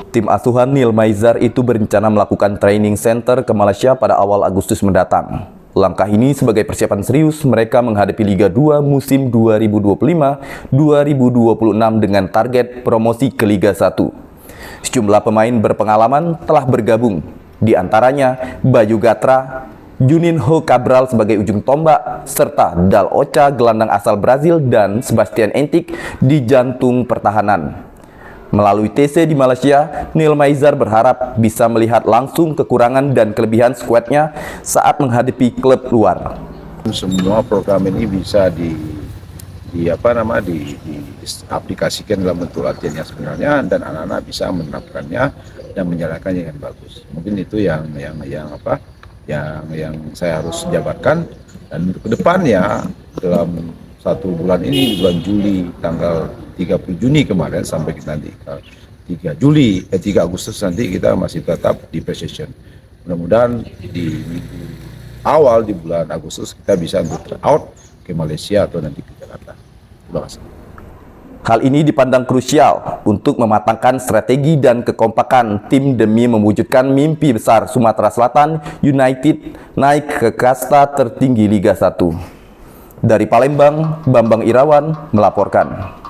Tim asuhan Neil Maizar itu berencana melakukan training center ke Malaysia pada awal Agustus mendatang. Langkah ini sebagai persiapan serius mereka menghadapi Liga 2 musim 2025-2026 dengan target promosi ke Liga 1. Sejumlah pemain berpengalaman telah bergabung, di antaranya Bayu Gatra, Juninho Cabral sebagai ujung tombak, serta Dal Ocha gelandang asal Brazil dan Sebastian Entik di jantung pertahanan. Melalui TC di Malaysia, Neil Maizar berharap bisa melihat langsung kekurangan dan kelebihan skuadnya saat menghadapi klub luar. Semua program ini bisa diaplikasikan dalam bentuk latihan yang sebenarnya, dan anak-anak bisa menerapkannya dan menjalankannya dengan bagus. Mungkin itu yang saya harus jabarkan, dan ke depannya dalam 1 bulan ini, bulan Juli tanggal 30 Juni kemarin sampai kita nanti 3 Agustus nanti kita masih tetap di pre-season. Mudah-mudahan di minggu awal di bulan Agustus kita bisa untuk out ke Malaysia atau nanti ke Jakarta. Terima kasih. Hal ini dipandang krusial untuk mematangkan strategi dan kekompakan tim demi mewujudkan mimpi besar Sumatera Selatan United naik ke kasta tertinggi Liga 1. Dari Palembang, Bambang Irawan melaporkan.